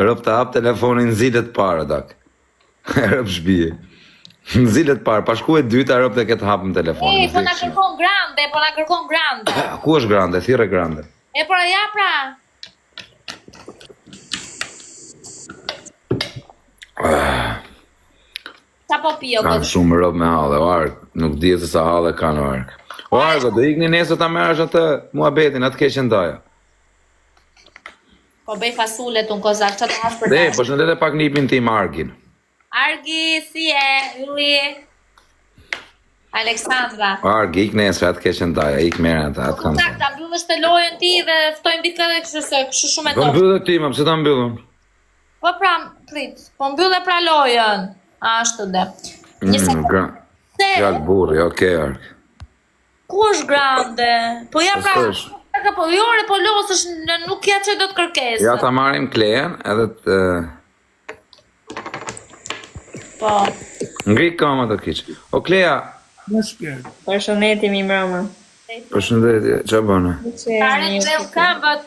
Rëp të hap telefonin nzilet parë, dak. Rëp shbije. Nzilet parë, pa shku e dyta rëp të ketë hapën telefonin. Po na kërkon grande, po na kërkon grande. Ku është grande? Thirrë grande. E pra ja pra. Sa po pio Kam shumë rëp me hallë, o Ark. Nuk di se sa hallë kanë o Ark. O Arko, do ikni nesër ta merresh atë muhabetin, atë keqen ndaja. Po bëj fasulet unë kozak, që të hash për Dhe, po shëndet e pak nipin tim Argin. Argi, si e, Ylli, Aleksandra. Argi, ik nesër atë keqen ndaja, ik merë atë kam të. Ta mbyllësh të lojën ti dhe ftojmë ditë dhe kështu shumë e Po mbyllë ti, ma pëse ta mbyllën? Po pra, prit, po mbyllë pra lojën. Ashtu dhe. Një sekundë. Gjallë burri, okej, Arg. Ku është grande? Po ja pra, po jore, po losësh, nuk ja që do të kërkesë. Ja ta marim Klejen, edhe të... Po. Ngri kama të kiqë. O Kleja... Në shpjerë. Përshëndetje mi mbrëma. Përshëndetje, që bënë? Tare të reu këmbët,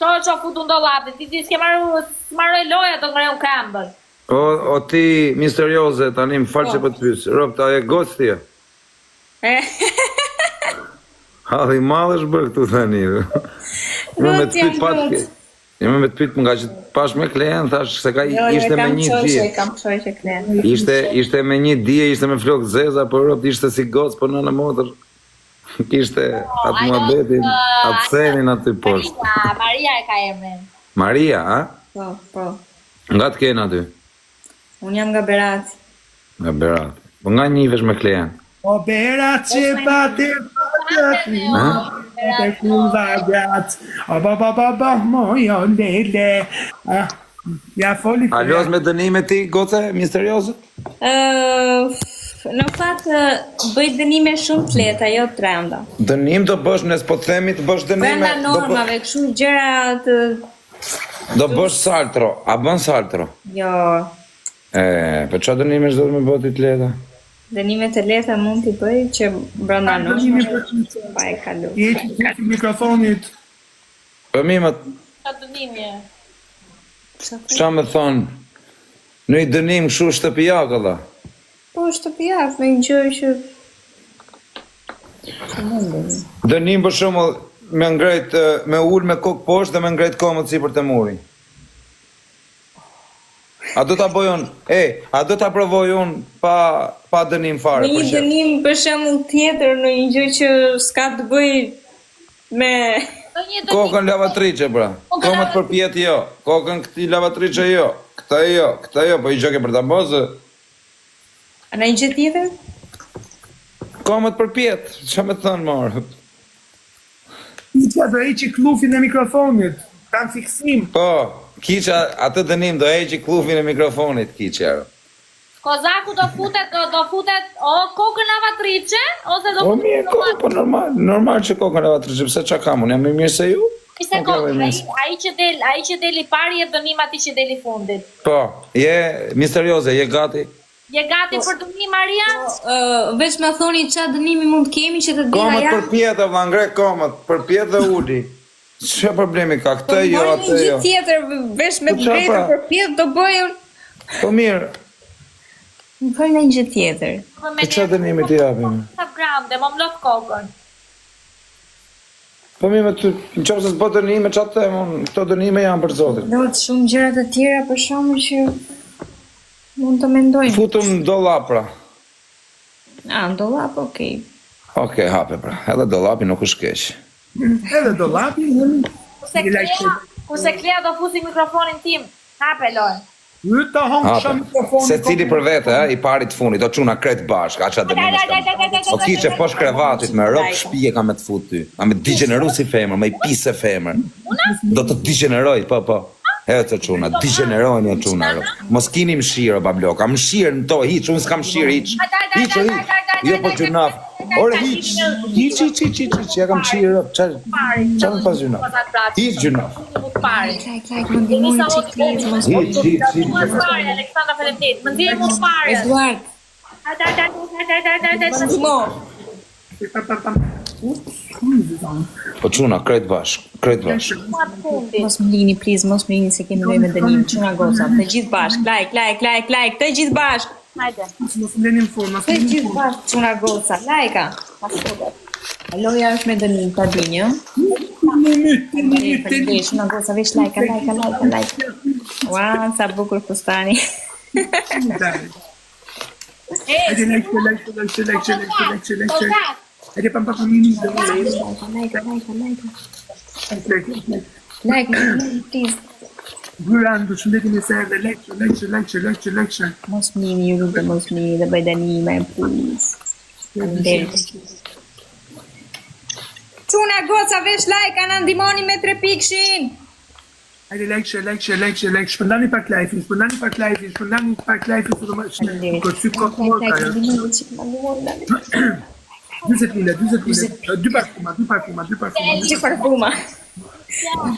që futu ndolapë, ti s'ke marrë loja të ngreju këmbët. O ti, misterioze, tani më falë që për të pysë. Rob, ta e gocë tje. Halli malë është bërë këtu tani. Jeme me të pyt patke. Jeme me të pyt nga që pash me Klejen, thash se ka ishte me një dje. Kam pëshoj që Klejen. Ishte me një dje, ishte me flokë zeza, por Rob ishte si gocë, por në motër. Kishte atë muhabetin, atë senin aty poshtë. Maria e ka emrin. Maria, a? Po. Nga të kena ty? Unë jam nga Berat. Nga Berat. Po nga njivesh me Klejen? O Berat që bate te kurva gjatë. O ba, mojo lele. Ja foli. A los me dënime ti, goce, misteriose? Në fakt, bëj dënime shumë të lehta, jo të rënda. Dënim do bësh nëse po të themi të bësh dënime. Brenda normave, kështu gjëra të... Do bësh saltro, a bën saltro? Jo. Po çfarë dënime çdo të më bëti të lehta? Dënime të lehta mund t'i bëj që brenda normave pa e kalu. Je që të mikrofonit. Po mi më... Qa dënimje? Qa me thonë? Në i dënim kështu shtëpijak, alla? Po, shtëpijak, me një gjë që... Dënim për shumë me ngrejt, me ullë me kokë poshtë dhe me ngrejt komët si për të muri. A do ta bëjon, a do ta provoj unë pa dënim fare? Në një dënim për shembull tjetër, në një gjë që s'ka të bëj me... Kokën lavatrice, pra. Komët përpjet jo, kokën këti lavatrice jo, këta jo, po i gjoke për ta bëzë. A në një gjë tjetër? Komët përpjet, që me të thënë marë? I që do e që klufin e mikrofonit, kanë fiksim. Po, kiqa, atë dënim do e që klufin e mikrofonit, kiqa. Kozaku do futet o kokën lavatrice, ose do futet... O mirë, kokën, po normal që kokën lavatrice, pëse qa kam, unë jam i mirë se ju? Një sekundë, ai që deli pari e dënim ati që deli fundit. Po, je misterioze, je gati? Je gati për dënim, Maria? Veç me thoni qa dënimi mund kemi që të dira Komët ja? përpjet, vla ngre komët, përpjet dhe uli. Që problemi ka, këtë jo, atë Po një jo. gjë tjetër, veç me Po qa drejtë pra? për pjetë do bëjën... Po mirë, Më për një gjë tjetër. po qa dënimi t'i japim? Sa grande, më mlot kokën. Po mirë, në qëpë se s'bo dënime, qa të themë unë, këto dënime janë për zotin. Do të shumë gjëra të tjera për shumë që mund të mendojnë. Futëm në dollap, pra. Në dollap, okej. Okej, hape, pra. Edhe dollapi nuk është keq. Edhe do lapi, Kurse Klea do fusi mikrofonin tim, hape lojë. Yta hongë shumë mikrofonit. Se cili për vete, i pari të funit, do quna kretë bashkë, a qa dënime shka. O kiqe posh krevatit, me rok shpije ka me të fut ty. A me digeneru si femër, me i pise femër. Do të digeneroj, po. E të quna, digeneroj një quna. Mos kini mshirë, bablok, a mshirë në to, hiq, unë s'kam mshirë, hiq. Jo po gjunaf. Ore, hiq, ja kam qirë, qa më pas gjunaf? Hiq gjunaf. Klaj, më ndimoni që klejt, mos po. Hiq. Aleksandra Felemdit, më ndihë mos pare. Eduard, Hajde. më ndimo. Po çuna, krejt bashk. Mos më lini, please, mos më lini se kemi lojë me dënim. Çuna goca, të gjithë bashk. Like, të gjithë bashk. Hajde. Mos më leni në fund, mos Të më leni në gjithë fund. bashk, çuna goca. Like-a. Loja është me dënim, ta dini, ë? Faleminderit, çuna goca, veç like. Ua, sa bukur fustani. Hajde, like. Hajde, pam, Like, please. Grandu, shëndetin e se erdhe, like. Mos më lini, ju lutem, mos më lini dhe bëj dënime, please. Faleminderit. Çuna goca, veç like, ana ndihmoni me 3 pikshin. Hajde, like. Shpëndani pak live-in, shpëndani pak live-in, së do më shënë. Kërë sy kohë morë ka jo. 20 lira, 2 parfuma. Ti parfuma.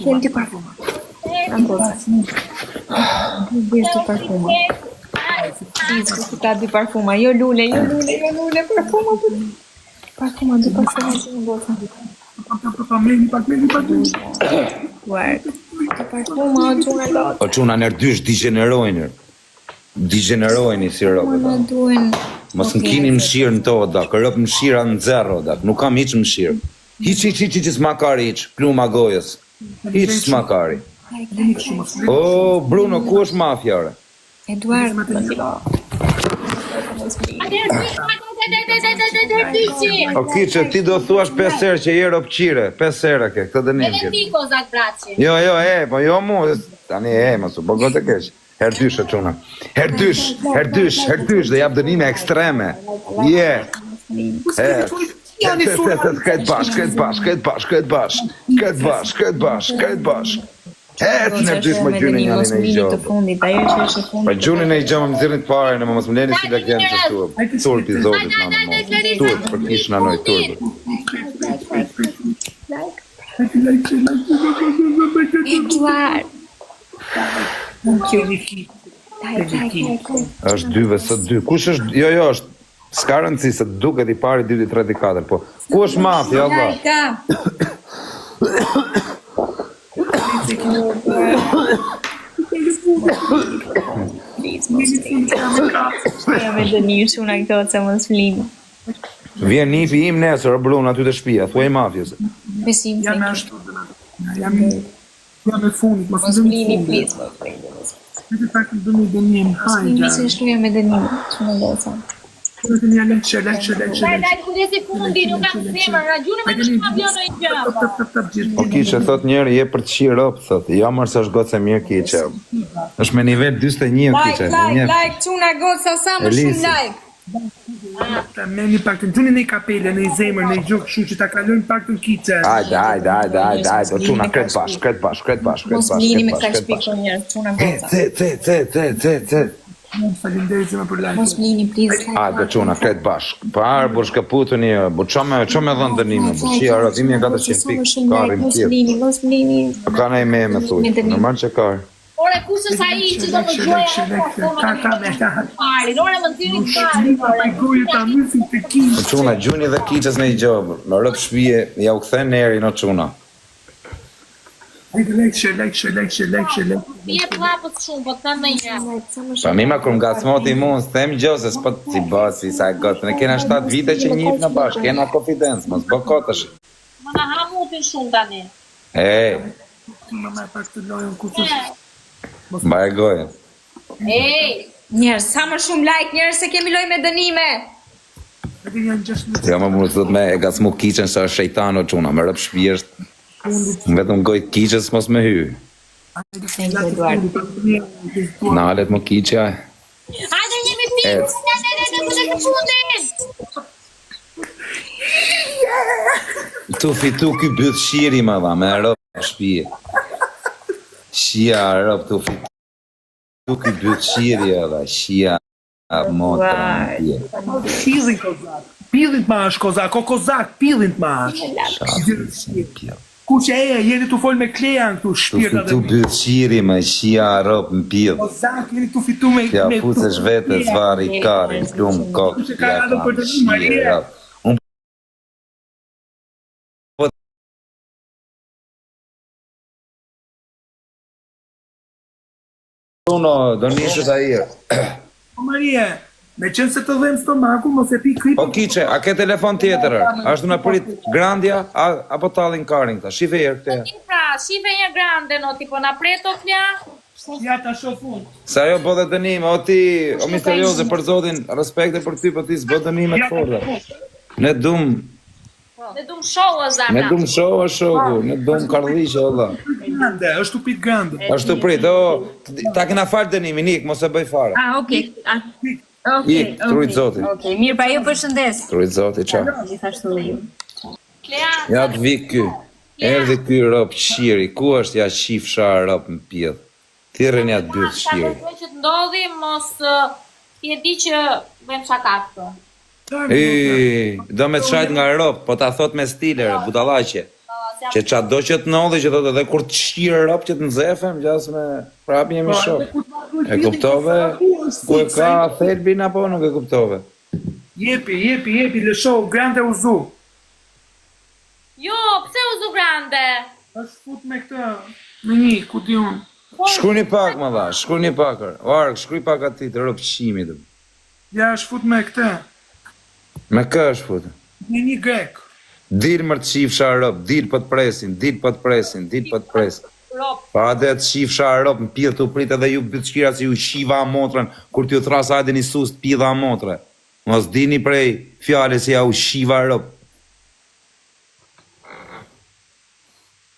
Kem ti parfuma. Angoza. Bëj ti parfuma. Please, ta di parfuma. Jo lule, parfuma. Parfuma, di parfuma, angoza. Meni pak. Work. Ti parfuma, çuna lot. Po çuna nërdysh digenerojni si robët. Ma duen. Mos më kini mëshirë në to, dak, rëp mëshira në zero, dak, nuk kam hiç mëshirë. Hiç s'makari hiç, pluma gojës. Hiç s'makari. O, Bruno, ku është mafja, ore? Eduard, O kiqe, ti do thuash 5 herë që je ropqire, 5 herë ke, këtë dënim ke. Ti kozak braci. Jo, po jo mu, tani mos u bëgot e keq. Herdysh e çuna. Herdysh dhe jap dënime ekstreme. Këtë bashk. Herdysh më gjuni janë në i gjohë. Pa gjuni në i gjohë më zirnit pare në më mos më leni si lek janë që shtuë. Turpi zotit në më mos. Turp, për kishë në noj turp. Eduard. Është 2 vs 2. Kush është? Jo, është s'ka rëndësi se duket i pari, 2, 3, 4, po. Ku është mafja, Allah? Me dënim çuna këto se mos flin. Vjen nipi im nesër, o Bruno, aty të shtëpia, thuaj mafjës. Besim. Jam e fundit, mos Mos flini, please, mos flini. Hajde pak në dëmi dënim, Flini se shkruja me dënim, çuna goca. Hajde një lekqe. Kujdes fundi, nuk kam zemër, ragjune me të shpavjono i gjë. O kiqe, thot njerë, je për të qirë ropë, thot. Jo, mërë se është gotë se mirë kiqe. është me nivel 21, kiqe. Like, çuna goca, sa më shumë like. Meni pak të gjuni në i kapele, në i zemër, në i gjokë shu që ta kalojnë pak të në kiqe. Hajde, o quna, kretë bashk. Mos flini me kësaj shpikon njerë, çuna goca. Falinderit se më për lajtë. Mos flini, please. Hajde, quna, kretë bashk. Parë, bur shkëputu një, bur që me dhënë dënime, bur qia, rëzimi e 400 pikë, karim tjetë. Mos flini. Ka në i me thuj, nërman që karë. Ore, kush është ai që do më gjoja ore më thiri O quna, gjuni dhe kiqës në i gjobë, në rëpë shpije, ja u këthen neri në quna. Hajde lekqe. Bje plapët shumë, po të them në një. Pa mima kër nga smoti mund, s'tem gjo se s'po të si basi, sa e gotë, ne kena 7 vite që njip në bashkë, kena konfidencë, mos bë kotësh. Më në hamutin shumë tani. Më me pak të lojën kusës. Ba e gojën. Njerës, sa më shumë like, njerës se kemi loj me dënime. Hajde janë 16. Jo, më mund të me e gasmu kiqen se është shejtano quna, me rëpë shpjesht, vetëm gojt kiqës mos me hy. Nalet më kiqja. Hajde jemi pikë, në fundin. Tu fitu ky byth shiri më dha, me rëpë shpije. Shia rëpë tu fitu ky byth shiri edhe, shia motra në tje. Pillit mash, kozak, o kozak, pillit mash. Ku që jeni tu fol me klejan këtu Tu shpirta fitu byth shiri me shia rëpë në pjellë. Kozak, jeni tu fitu me... Ja fusesh vete, zvari, kari, plumë, kokë, ja kam shia rëpë. Bruno, do nishet ai. Marie, me qenë se të dhem stomaku, mos e pi kripin. O kiqe, a ke telefon tjetër? Ashtu na prit Grandja apo tallin karin këta? Shife herë këtë. Pra, shive një grande, no, tipo na preto fja. Ja ta shofun. Sa ajo bëhet dënim, o ti, o misterioze për zotin, respekte për ty, po ti s'bë dënime të forta. Ne dum shohë, ne dum karllishe valla. Grande, është upit grande. Ashtu prit, o, ta kena fal dënimin, ik, mos e bëj fare. Okej. Ik, trujt zotit. Okej, mirë, pa ju përshëndes. Trujt zotit, qa. Gjithashtu dhe ju. Ja të vi ky. Erdhi ky rob qiri. Ku është ja qifsha rob në pjedh? Thirrën ja të dy qiri. Sa që të ndodhi, mos ti e di që bëjmë shaka këtu. Do me të shajt nga rob, po ta thot me stile, budallaqe. Që qa do që të ndodhi, që thot edhe kur të shqirë rob që të nxefem, gjas me prapi jemi shok. E kuptove? Ku e ka thelbin apo nuk e kuptove? Jepi, le shoh, grande uzu. Jo, pse uzu grande? Është fut me këtë, me një, ku di unë. Shkruani pak më dha, shkruani pakër. Varg, shkruaj pak aty të rob qimit. Ja, është fut me këtë. Me kë është fut? Me një grek. Dil më të qifsha rob, dil po të presin. Pa dhe të qifsha rob, në pidhë të prit edhe ju bëtëshkira si ju shiva motrën, kur t'ju thrasa edhe një sus të pidha motre. Mos dini prej fjale si ja u shiva rob.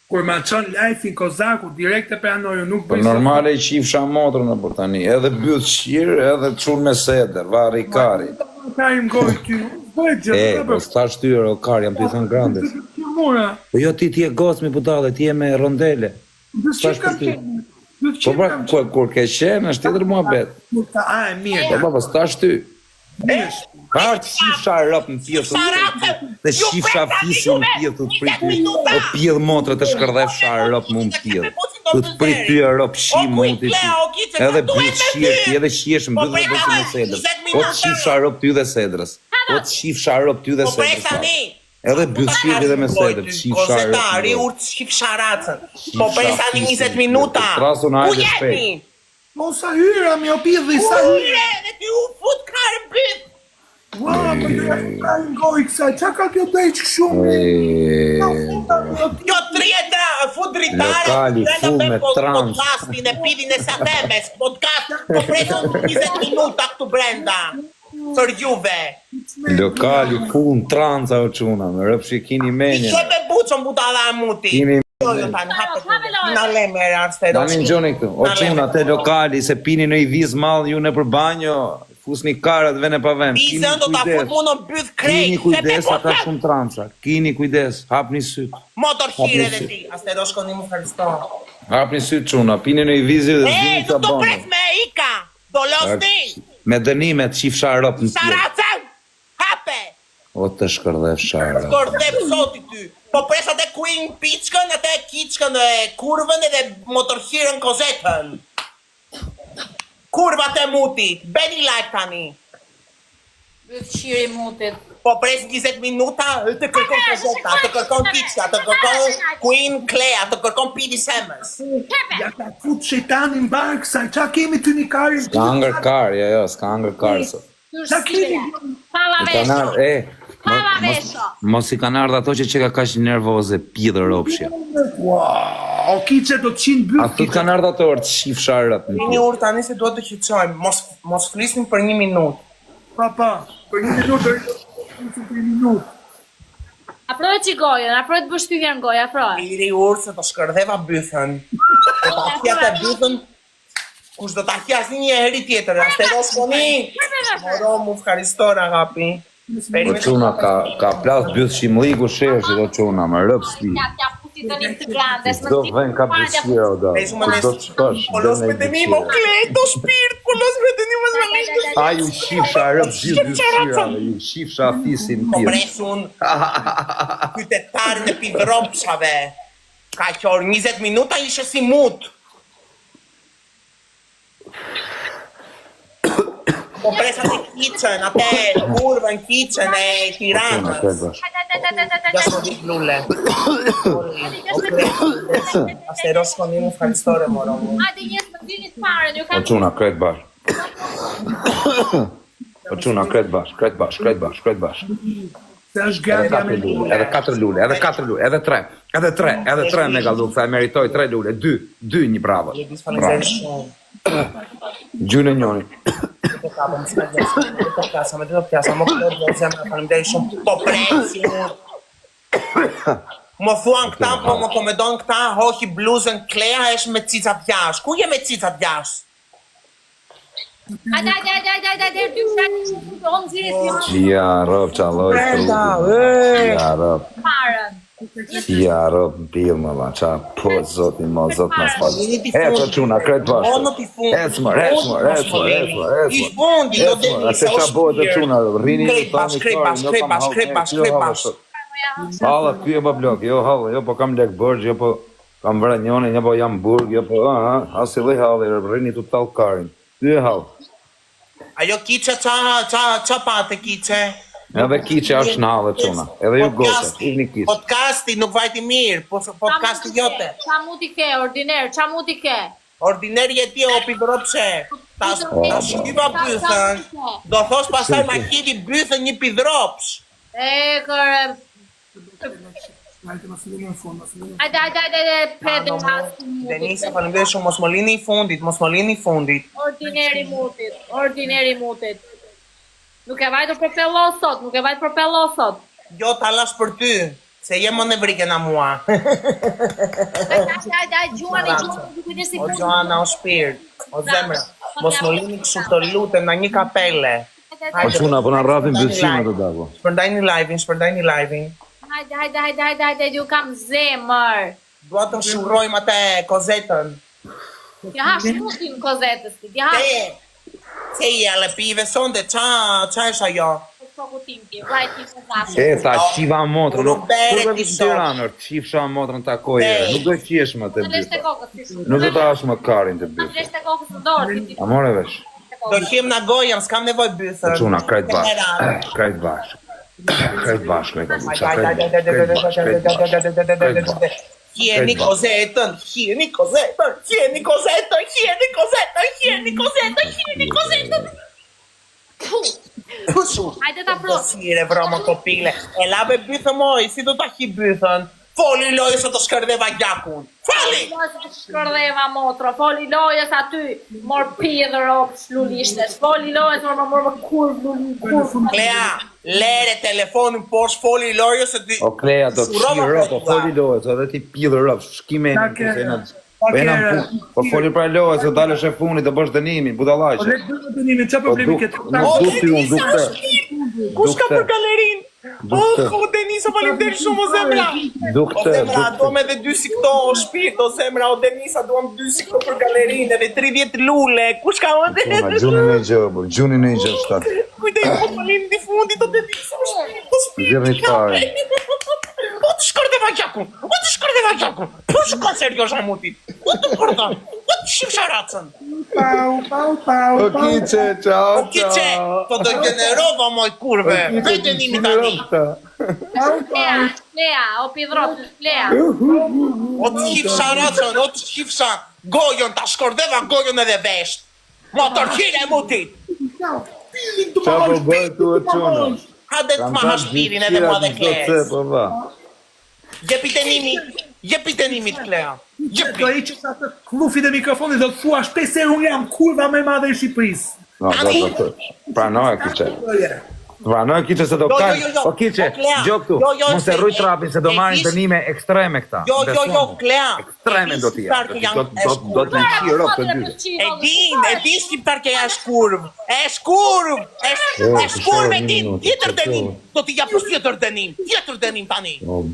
Kur ma qënë lajfin Kozaku, direkt e pranojë, nuk bëjë... Normale i qifsha motrën e për tani, edhe bëtë shqirë, edhe të qunë me seder, vari i kari. Karim goj ty, bëjë gjithë, Po s'ta shtyre o kari, jam të i thënë grandes. Po jo ti e gosmi budale, ti e me rondele. S'tash për ty. Po pra, kur ke qenë, është tjetër mua bet. A, e mirë. Po s'ta shty. Parë të shifsha rëp në pjetë dhe shifsha fisin në pjetë të pritë o pjedhë motre të shkërdhefsha rëp më në pjedhë të të pritë ty e rëp shi më të ty edhe bëjtë shirë ty edhe shirëshë më bëjtë dhe bëjtë në sedrës o të shifsha rëp ty dhe sedrës o të shifsha rëp ty dhe sedrës edhe bëjtë shirë dhe me sedrës shifsha rëp Kozeta, urt shifsha ratën po presa një 20 minuta ku jeni? Po sa hyra mi o pjedhë sa hyra dhe ti u fut kare bëjtë Ua, po të karim goj kësaj, qa ka kjo dejq shumë? Kjo trjetra, fut dritare, Lokali, full me trans. Podcastin e pidin e satemes, podcast, po preson 20 minuta këtu brenda, për juve. Lokali, full në transa o quna, me rëpshi kini menje. Që me buqën budala muti. Kini Na leme arstedo. Tani në gjoni këtu, o quna, te lokali, se pini në i viz malë ju në për banjo, fusni karat vene pa ven. Bizën do ta fut mu në byth krejt. Kini kujdes, ata shumë transa. Kini kujdes, hapni syt. Motor hire dhe ti, astedo shkoni mu fërsto. Hapni syt quna, pini në i vizit dhe zini Nuk të do bonë. pres me Ika, do losni. Me dënimet qifsha rëp në tjerë. Saracen, hape. O të shkërdhef shara. Kordep soti ty. Po pres atë Queen piçkën, atë kiçkën e kurvën edhe motorhirën Kozetën. Kurvat e mutit, beni like tani. Bëjtë qiri mutit. Po pres 20 minuta, të kërkon Kozeta, të kërkon kiçka, të kërkon Queen Klea, të kërkon Pidi Semës. Ja ta fut shejtanin barë kësaj, qa kemi të një karim? S'ka angër kar, jo, s'ka angër kar sot. Qa kemi? Pala I kanë vesho. ardhur, Pala vesho. mos i kanë ardhur ato që ka kaq nervoze, pidhë ropshja. Wow, o kiqe do të qinë A bëth. të kanë ardhur ato të shifsha rëp. Një urë tani se duhet të qyqojmë, mos flisnim për 1 minutë. Pa, për një minutë, Afrojë që gojën, afrojë të bështyvja në gojë, afrojë. Iri urë se të shkërdheva bythën. Do ta hjete bythën, kush do ta hjas një heri tjetër, astedo shkoni. Moro mu fkaristora, gapi. O quna, ka plas byth shimliku sheshi, do quna, me rëp s'li. Ja puti të një të grandes. Do ven ka bësira, o da. Do të shkosh. Po los me të një më klejt, do shpirt, po los me të një më zhvëllë. A ju shifsha rëp gjithë bythshira, ju shifsha fisin Po pidhë. presun qytetarën e pidhropshave. Ka qorë 20 minuta ishe si mut. Po presa të kiqen, atë kurvën kiqen e Tiranës. Ja s'mo ditë lule. Astero s'koni më fërstore, moro. Hajde njerëz më vini të fare, ju Po kam çuna kret bash. Po çuna kret bash. Se është gati me lule. Edhe 4 lule, edhe 3 mega lule, sa e meritoj 3 lule, 2 një bravo. Jedis faleminderit shumë. Gjynë e njoni. Të kapëm, s'me të pjasa, me të pjasa, më këtë dhe zemë, faleminderit shumë. Po presin. Më thuan këta, po më komedon këta, hohi bluzën Klea është me cicat jash. Ku je me cicat jash? Hajde, dy shani on zirës Ja, rob qaloj. Ja, rob. parën. Ja, rob, bil më la, qa, po, zoti, mo, zot në spalë. Eto quna, kret bash. Ecmër. Ish fundi, do të A se qa bojt e quna, rini në tani Shkrepash. Hala, ty e po blok, jo halë, jo po kam lek bërgj, jo po kam vre njoni, jo po jam burg, jo po, asi dhe halë, rini të talë karin. Ty e halë. Ajo kiqe qa pate kiqe? Edhe kiqe është në halë quna, edhe ju gota, ishni kiqe. Podcasti nuk vajti mirë, podcasti jote. Qa muti ke, ordiner, qa muti ke? Ordiner jeti o pidropse. Ta shqiva bythën, do thos pasaj ma kiti bythën një pidrops. Kërë... Hajde, mos lini në fund, Hajde, pede Denisa, faleminderit shumë, mos më lini i fundit. Ordineri mutit. Nuk e vajtë për pello sot, Jo, ta lash për ty, se jem më në vrike na mua. Hajde, Gjuani, O Gjoana, o shpirt, o zemra, mos më lini kështu të lutem në një kapele. Po quna, po në rrafin bësime të dako. Shpërdaj një live-in. Hajde, ju kam zemër. Dua të shurojmë atë kozetën. Ja ha shmutin kozetës ti, ja ha Se i ale pive sonde, qa është ajo? shoku tim ti, vllai tim të Ta qiva motrën, nuk Robert do i të sot. tiranër, qifsha motrën ta kojere, nuk do qiesh më të Lesh te byta. kokës ti shumë. Nuk do ta ash më karin të byta. Lesh te kokës në dorë ti. A more vesh? Do him na gojëm, s'kam nevoj bythën. Quna, krejt bash. Hieni kozetën. Hajde ta provoj. Sire, vromo kopile. E labe bythën moj, si do ta hi bythën? Foli lojë se të shkërdeva gjakun. Foli! Shkërdheva motro, foli lojës aty, mor pidhër op shlulishtes, foli lojës mor më kurv lulli. Klea, lere telefonin poshtë, foli lojë se ty... O Klea, do të shi rëp, po foli lojës, edhe ti pidhë rëp, shkimenin, po foli pra lojës, do dalësh e funit, të bësh dënimin, budallaqe. Le të dënimin, çfarë problemi ke? Kush ka për galerin? O Denisa, faleminderit shumë o zemra. O zemra, duam edhe 2 si këto o shpirt, o zemra, o Denisa, duam 2 si këto për galerin, edhe 30 lule, kush ka më Gjunin e gjë, shtat. Kujdej, po të linë di fundit, o Denisa, o shpirt, o shpirt. Gjërni fare. O të shkërdeva gjakun, po shkon serios amutit, o të shkërdoj, o të shifsharacën. Pau. O kiqe, ciao, O kiqe, po do generova moj kurve, vete nimi tani. Lea, o pidhrop, Lea. O të shifsha racën, o të shifsha gojon, ta shkordeva gojon edhe vesht. Motorqire e mutit. Qa po bëjë tu e quna? Hade të ma hashpirin edhe ma dhe kles. Po va. Jepite nimit Klea. Do i që sa të klufit e mikrofonit do të thua shpes se unë jam kurva me madhe i Shqipërisë. No, do. Pranoj kiqe. Pranoj kiqe se do kanë. O kiqe, gjo këtu. Mos e rruj trapin se do marrin dënime ekstreme këta. Jo, Klea. Ekstreme do t'je. Do të qiro këtë dy. E di shqiptar që është kurv. Është kurv e din. Tjetër dënim. Do t'i japësh tjetër dënim tani. Po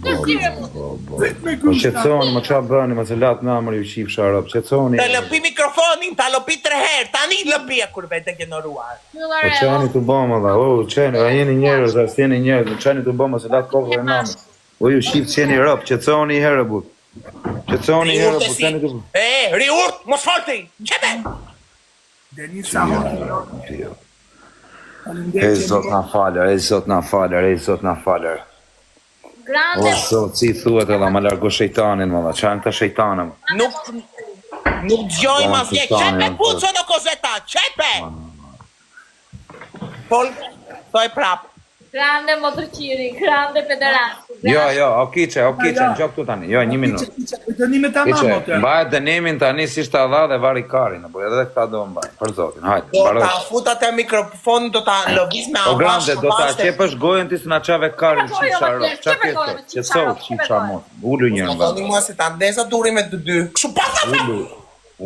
qetësoni, më qa bëni, më se latë namër ju qifsha rëp, qetësoni. Të lëpi mikrofonin, ta lëpi 3 herë, tani lëpi e kur vete gjenoruar. Po qeni të bëmë dhe, qeni, a jeni njerës, a s'jeni njerës, qeni të bëmë, se latë kokë dhe namër. Ju qifë qeni rëp, qetësoni i herë, but. Qetësoni i herë, but, qeni të bëmë. Riurt, mos falti, qebe! Denisa, E zot na faler, Grande. O, zot, si thuhet edhe, ma largo shejtanin, më qa janë këta shejtanëm? Nuk dëgjoj mas vje. Qepe puco në kozeta, qepe! Pol, thoj prap. Grande motorqiri, grande pederasti. Jo, o kiqe, në gjop tu tani, jo, 1 minutë. Dënime ta Kiqe, mamote. mbaj dënimin tani si shta dha dhe vari karin, po edhe këta do mbaj, për zotin, hajde, Do baroj. ta futat e mikrofon, do ta lëviz me O avash. grande, do ta qepësh gojën ti s'na qave karin qifshar, qa kjetë, qëtësov qifshar mos, ullu njërë nga. Thoni mua se ta ndesa duri me të dy. Kështu pa.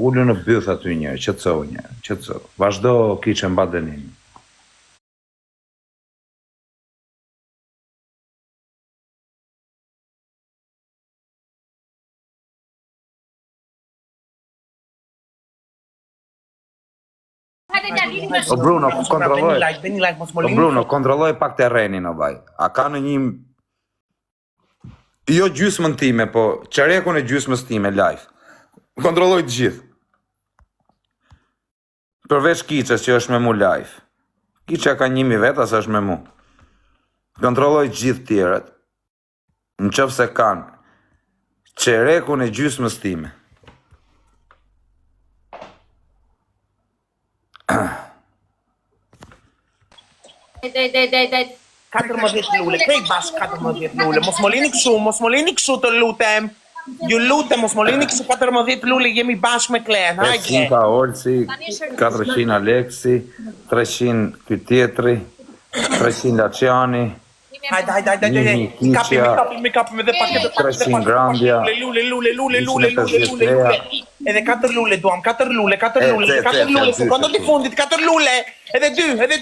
Ullu në byth aty njërë, qëtësov, vazhdo kiqe mba dënimin. O Bruno, kontrolloj. Bëni like mos O molini. Bruno, kontrolloj pak terrenin o vaj. A ka në një... Jo gjysmën time, po qerekun e gjysmës time live. Kontrolloj të gjithë. Përveç Kiqes që është me mu live. Kiqe ka 1000 veta se është me mu. Kontrolloj të gjithë tjerët. Në qëfë se kanë qerekun e gjysmës time. Dej. 14 lule, krej bash 14 lule. Mos molini kështu të lutem. Ju lutem, mos molini kështu 14 lule, jemi bashkë me Klen. 500 ka Olsi, 400 Aleksi, 300 ky tjetri, 300 Laciani, Hajde. Mi kapim edhe paketë. 300 Grandja, Lule. Edhe 4 lule duam, 4 lule. Sekondët i fundit, 4 lule. Edhe 2.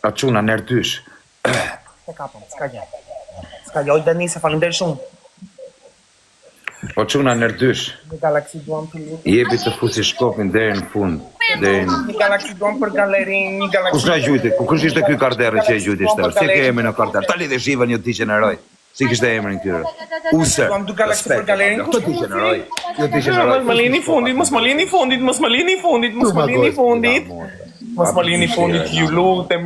a quna nërdysh. Se kapëm, s'ka gjë, oj Denise, falimder shumë. O quna nërdysh, Një galaksi duam të lutem. jebi të fusi shkopin deri në fund. Një galaksi duam për galerin, një galaksi... Kush nga gjujti? Kush ishte ky karderi që e gjujti shterë? Si ke emrin në karder? Ta lidhe shiva një ti qeneroj. Si kishte emrin këtyre? Use, Duam 2 galaksi për galerin. Këto ti qeneroj. Jo ti qeneroj. Mos më lini fundit, ju lutem.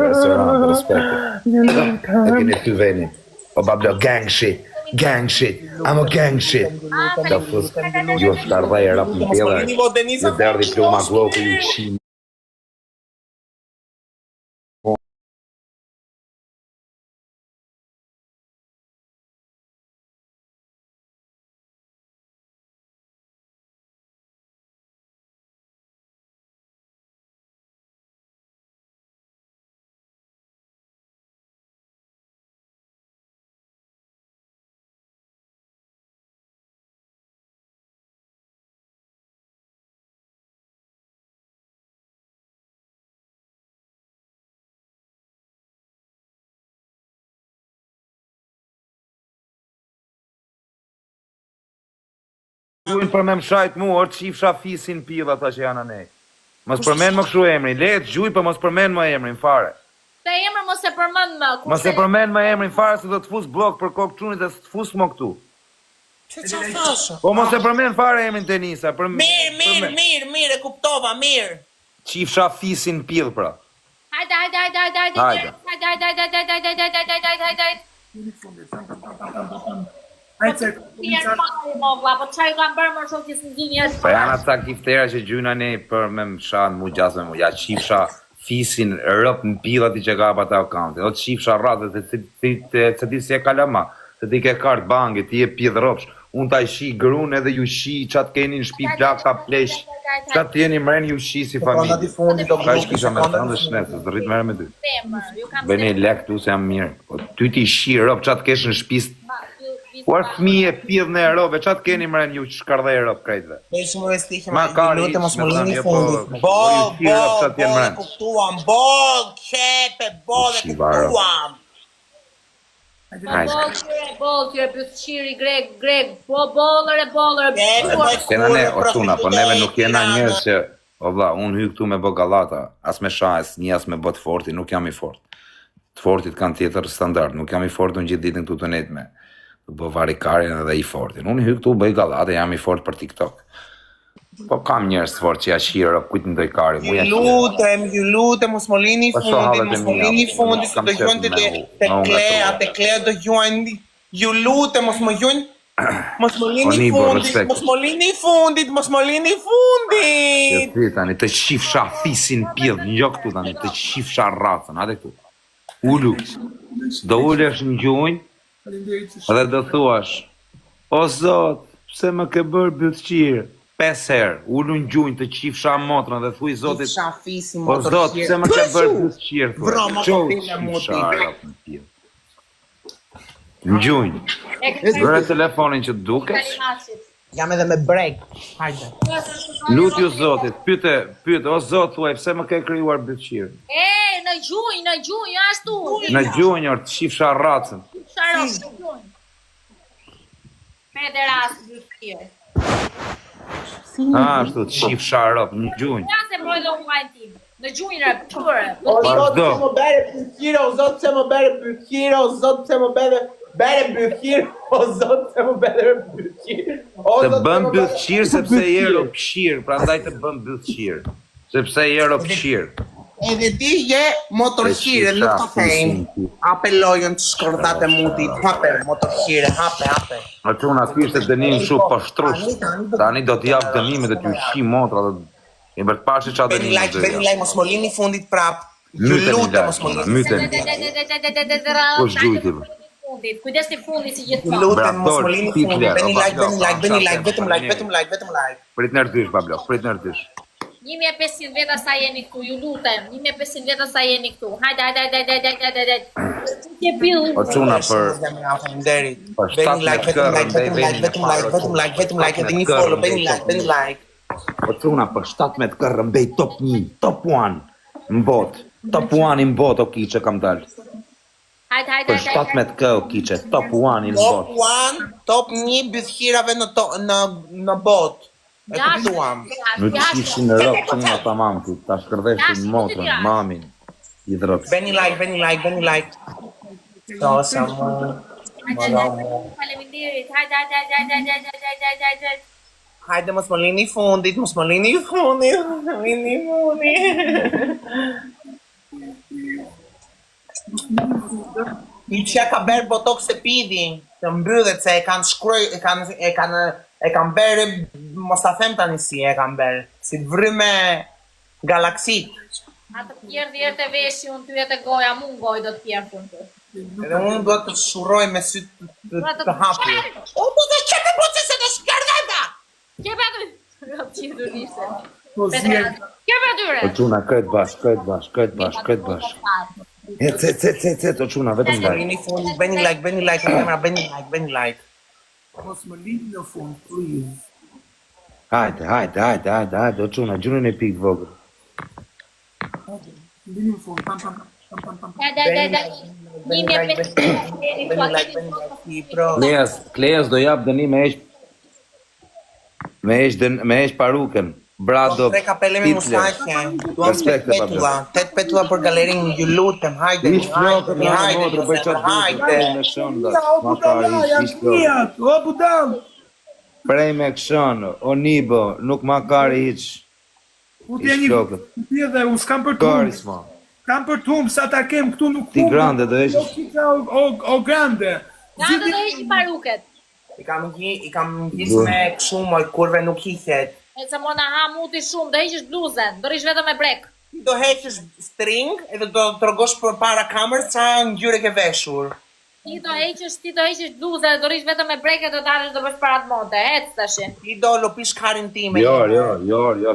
Restoran, respekt. E keni ty venit. O bablo, gang shit. I'm a gang shit. Da fus, ju është ardha e rap në tjela. Ju derdi pluma gloku ju qim. Gjujnë për me më shajt mu, orë qifsha fisin pila ta që janë anej. Mos përmen më këshu emrin, letë gjuj për mos përmen më emrin fare. Te emër mos e përmend më. Mos e përmen më emrin fare se do të fus blok për kokë qunit dhe së të fus më këtu. Se qa thashe? Po mos e përmen fare emrin Denisa. Mirë, e kuptova, mirë. Qifsha fisin pil pra. Hajde. Po çaj kam bërë më shoh që s'ndini as. Po janë ata kiftera që gjyna ne për me më shanë mu gjasme mu. Ja qifsha fisin rëp në pilat i që ka pa ta akauntin. O të qifsha rratë se ti si e kalama. Se ti ke kartë bangi, ti e pidh rëpsh. Unë ta shi grun edhe ju shi qatë keni në shpi plaka plesh. Qatë jeni mren ju shi si familje. Ka që kisha me stanë dhe shnesës, dhe rritë mërë me dy. Bëni lek tu se jam mirë. Po ty ti shi rëp qatë kesh në shpis. Kuar fmi e pidh në Europë, qatë keni mren ju shkardhe Europë krejtve. Ma kari, Bol, e kuptuam, bol, qepe, bol, e kuptuam. Bollë, pësqiri, greg, bollër. Kena ne, o quna, po neve nuk jena njërë që, o vla, unë hy këtu me bë galata, as me shajs, një as me bë të forti, nuk jam i fort. Të fortit kanë tjetër standard, nuk jam i fort unë gjithë ditën këtu të net me. Të bë varikarin edhe i fortin. Unë hy këtu bëj galata, jam i fort për TikTok. Po kam njerëz të fortë që ja shiro, kujt ndoj kari, mu ja shiro. Ju lutem, mos më lini fundit, se do juan te Klea do juan, ju lutem, mos më juan, mos më lini fundit. Ti tani të shifsha fisin pjedh njo këtu tani, të shifsha rracën, hajde këtu. Ulu, do ulesh në gjunjë dhe do thuash, o Zot, pse më ke bërë bytëqirë? 5 herë, ullu në gjunjë të qifsha motrën dhe thuj Zotit, o Zot, pse më ke bërë bytëqirë? Në gjunjë. Vërë telefonin që dukesh? Jam edhe me break, hajde. Lutju Zotit, pyete, o Zot, thuaj, pse më ke krijuar bytëqirë? Në gjunjë, ashtu. Në gjunjë, orë, të qifsha rracën. Sharop, në gjunjë. Pederas, bytëqirë. Ashtu, të qifsha rrop, në gjunjë. Ja se mbroj dhe unë tim. Në gjunjë në pëture. O Zot, pse më bere bytëqirë, o Zot, pse më bere bytëqirë, o Zot, pse më bere bytëqirë, o Zot, pse më bere bytëqirë. Të bëm bytëqirë sepse je ropshirë, prandaj të bëm bytëqirë. Sepse je ropshirë. Edhe ti je motorqire, nuk të thejmë. Hape lojën të shkërdat e mutit, hape motorqire, hape. A quna kishte dënim shumë pashtrush. Tani do t'jap dënimet dhe t'ju shi motra dhe i bërë pashi qa dënimet dhe Beni like, mos më lini fundit prap. Ju lutem, mos më lini. Myten. Kush gjujti bërë? Kujdes të fundit si gjithë Ju lutem, mos më lini fundit. Beni like, vetëm like. Prit nërdysh, bablok, prit nërdysh. 1500 veta sa jeni këtu, ju lutem. 1500 veta sa jeni këtu. Hajde. Ke pillu. O quna për... Për 17 like, edhe një follow, beni like. O quna për 17 kërë mbej top 1, top 1 në bot. Top 1 në bot o kiqe kam dalë. Hajde. Për 17 kërë o kiqe, top 1 në bot. Top 1 bythqirave në bot. E kuptuam. Nuk qishin në rok që nga ta mamë të ta shkërdeshtin motrën, mamin, i dhrok. Beni like. Do, sa më... Faleminderit. Hajde. Hajde, mos më lini fundit. I që ka berë botox e pidi, të mbydhet se e kanë shkruaj, e kanë berë, mos ta them tani si e kanë berë, si të vryme galaksit. A të pjerë dhjerë të veshi, unë ty e të goja, mu në goj do të pjerë të në. Edhe unë do të shuroj me sy të hapi. O, du të qepe buci se të shkërdeta! Kjepe aty! Jo të qitur ishte. Po zjerë. Kjepe atyre! O quna, këtë bash. O quna, vetëm like. Beni like. Mos më lini në fund, please. Hajde, o quna, gjunën e pikë vogër. Lini në fund, pam. Klejas do jap dënim me esh paruken. Brado, Tre kapele me mustaqe. Duam 8 petula për galerin, ju lutem, hajde. O budal! Prej me këshon, o nibo, nuk ma kari hiq. Utje dhe unë s'kam për tumë. Kam për tumë, sa ta kem këtu nuk tumë. Ti grande dhe esh. O grande. Grande dhe esh paruket. I kam gjithë me këshumë, kurve nuk hiqet. E se mona ha muti shumë, do heqish bluzen, do rish vetëm me brek. Do heqish string, edhe do të rgosh për para kamerës sa ngjyre ke veshur. Ti do heqish bluzen, do rish vetëm me brek e do dalësh do bësh parat mode, ec tash. Ti do lopish karin time. Jo,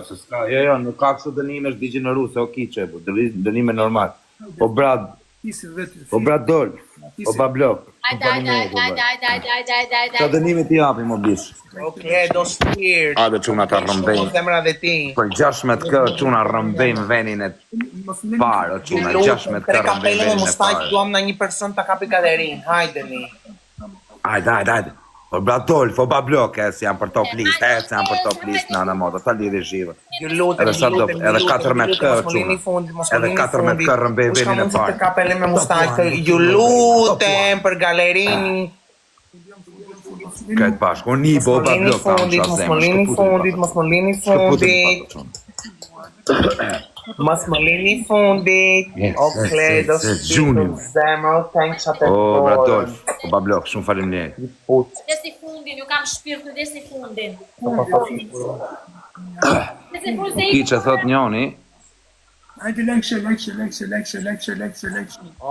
se s'ka, jo, nuk ka kështu dënime është digjeneruse, o kiqe, dënime normal. O brad dol, o bablok. Ka dënime ti japim, o bish. Okej, do shtirt. A dhe quna ta rëmbejmë. Zemra dhe ti. Për 16 kë quna rëmbejmë venin e parë, o quna 16 kë rëmbejmë venin e parë. Duam na një person ta kapi galerin, hajdeni. Hajde. O Bradolf, o Bablok, si janë për top list, në anë moda, ta lidhi zhivë. Edhe 14 kë quna. Edhe 14 kë rëmbej venin e parë. Kapele me mustaqe, ju lutem për galerin. Kretë bashkë, o një bo ba blok, ta unë qa zemë, Mos më lini fundit. Mos më lini fundit. O Kledo, Gjuni. zemër, thank që të O, Bradolf, o ba blok, shumë falim njerë. Desi fundin, ju kam shpirtu desi fundin. Desi fundin se Ki që thot njoni, Hajde lekshe. O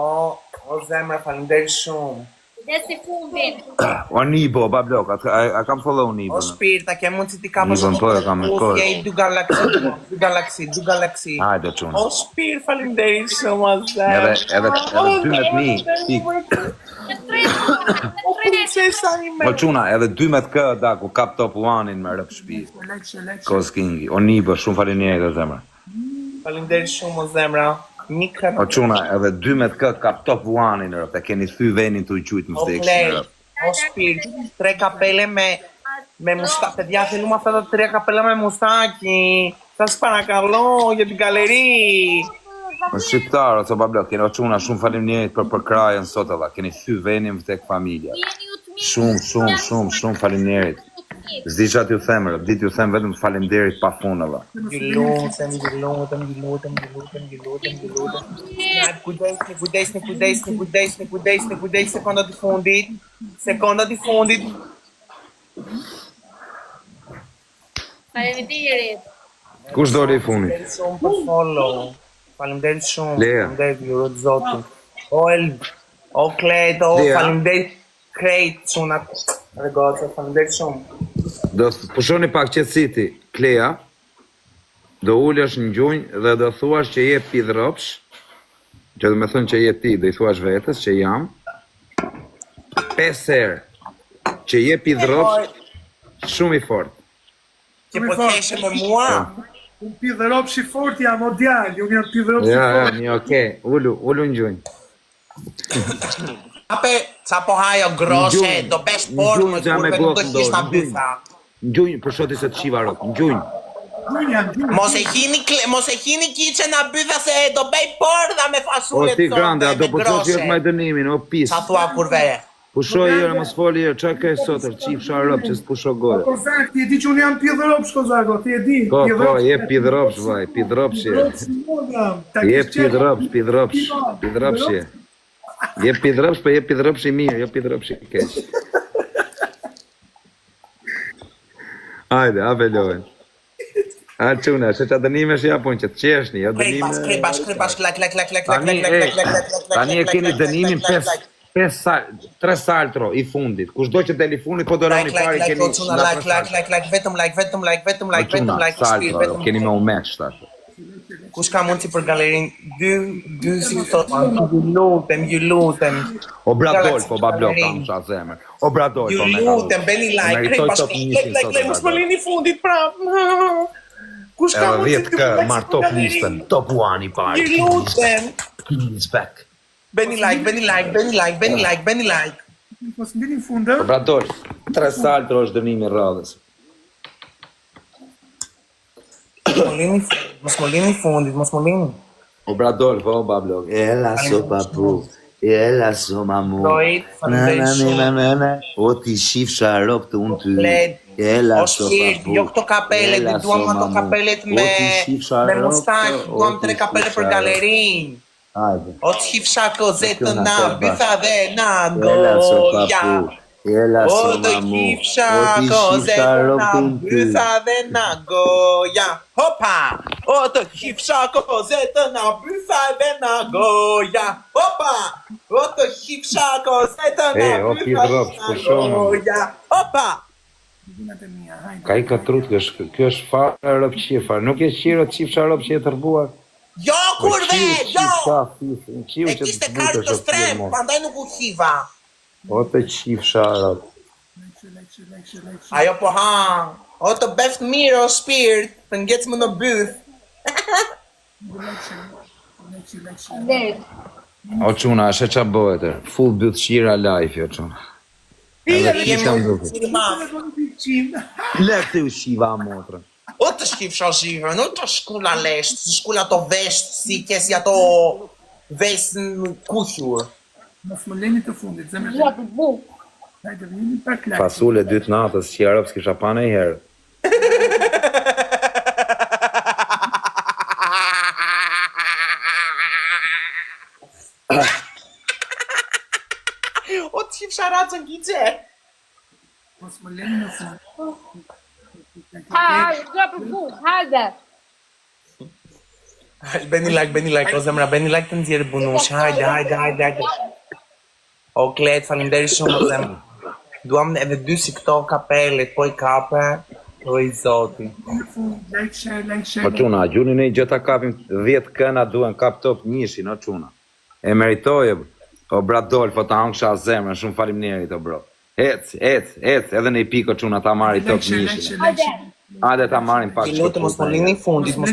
zemër, falinderit shumë. desi fundin. o një bo ba blok, a kam follow një O bo. shpirta, ke mund që ti kapësh Nibën po e kam me kohë. Jej dy galaksi. Hajde qunë. O shpirt, falinderit shumë, o zemër. Edhe 12.000, pik. O princesa ime. O quna, edhe 12 da ku kap top 1-in me rëp shpi. Kos Kingi, o një bo, shumë falim njerë dhe zemra. Falinderit shumë, o zemra. Një krem. O quna, edhe 12 kap top 1-in rëp, e keni thy venin të i qujtë më O vdekshë plej, në rëp. o shpirt, 3 kapele me mustaki. Παιδιά, θέλουμε αυτά τα 3 καπέλα με μουστάκι. Σας παρακαλώ για την galleri. O shqiptarë, o ba blok, keni o quna, shumë falim njerët për krajën sot edhe, keni thy venin vdek familja. Jeni ju të mirë. Shumë falim njerët. Zdi që atë ju themë, rëp, ditë ju themë vetëm falim derit pa funë edhe. Ju lutem. Kujdesni, sekondat i fundit. Faleminderit. Kush doli i funit? Falemderit shumë për follow. Falemderit shumë. Lea. Falemderit ju rëtë zotin. O Kleto, Lea. falemderit krejt çunat. Regoce, falemderit shumë. Do pushoni pak qetësiti, Klea, do ulesh në gjunjë dhe do thuash që je pidhropsh, që do me thënë që je ti, do i thuash vetës që jam, 5 herë, që je pidhropsh, shumë i fort. Që po t'heshe me mua. Unë pidhëropshi fort jam o djallë, unë jam pidhëropshi Ja, fort. një okej, ulu në gjunjë. Qa po hajo groshe, do besh porë më Gjunjë, kur me nuk do gokë t'hish ta ndorë, bytha. Në gjunjë, për shoti se të shiva rok, në gjunjë. Unë jam gjunjë. Mos e hini kiqe na bytha se do bej porë dha me O fasule ti grande, a do pushosh jërë me dënimin, o pis. Qa thua kur vere? Pushoj jërë, mos foli jërë, qa ke sotër, qif sharop që s'pusho gore. Kozak, ti e di që unë jam pidhëropsh, Kozako, ti e di. Po, je pidhropsh, vaj, pidhropsh je. Je pidhropsh je. Je pidhropsh, po je pidhropsh i mirë, jo pidhropsh i keq. Hajde, a velohen. A quna, që që dënime shë japon që të qeshni, jo dënime... Krej bash, lak. Tani e keni dënimin 3 saltro i fundit. Kush do që deli fundit, po dorani pari keni... Vetëm like, Saltro, keni me umet shtatë. Kush ka mundësi për galerin, dy si thot, ju lutem. O Bradolf, o bablok, kam qa zemër. O Bradolf, Ju o me lutem, beni like, krej bash, mos më lini fundit prap. Kush ka mundësi Edhe 10 kë, marr top listën, top 1 i pari. Ju lutem. He's back. Beni like. Mos ndini fundë. O Bradolf, 3 saltro është dënimi radhës. Mos më lini fundit. O Bradolf, o bablok. Ela so papu, ela so mamu. Lloyd, falenderoj shumë. O ti shif sharop të unë ty. Led, Ela o so shqirt, papu. jo këto kapelet, duam ato kapelet me mustak, duam 3 kapele për galerin. Hajde. O të hifsha kozetën na, bytha dhe na, Ela so goja. papu. Ela O so të mamu. hifsha O ti shif kozetën sharop na, të unë ty. bytha dhe na, goja. Hopa! O të hifsha kozetën na, bytha dhe na, goja. Hopa! O të hifsha kozetën na, o bytha pidhrops, dhe na, pushonë. goja. Hopa! Ka i ka trut, kjo është farë rëpë qifar. Nuk e qirë të qifë sharop që e tërbuar. Jo, kurve, jo! Qiu E që kishte të kartë të strem, butë pandaj nuk u hiva. O të qifë sharop. Ajo po ha, o të beft mirë o shpirt, të ngecë më në byth. O quna, ashe qa bëhet, full byth shira life, jo quna. Lek të u shiva motrë. O të shkif shashivë, nuk të shkulla lesht, të shkulla ato vesht, si kesi ato vesë në kuqur. Mos më leni të fundit, zemër. Ja të buk. Hajde, vini pak live. Fasule 2 natës që Arab s'kisha pa ndonjëherë. O t'jif sharacën kice. Mos më leni në fund. Hajde, do për fund, hajde. Beni like, o zemra, beni like të nxjerrë bunush, hajde. O Klet, faleminderit shumë o zemra. Duam edhe 2 si këto kapelet, po I kape, o I zoti. Like, share. O çuna, gjuni ne gjë ta kapim 10 këna duhen kap top njëshin, o çuna. E meritoje, o Bradolf, o ta hangsha zemrën, shumë faleminderit o bro. Ec, edhe në I piko çuna ta marri top njëshin. Hajde ta marrim pak. Lutem mos më lini fundit. 3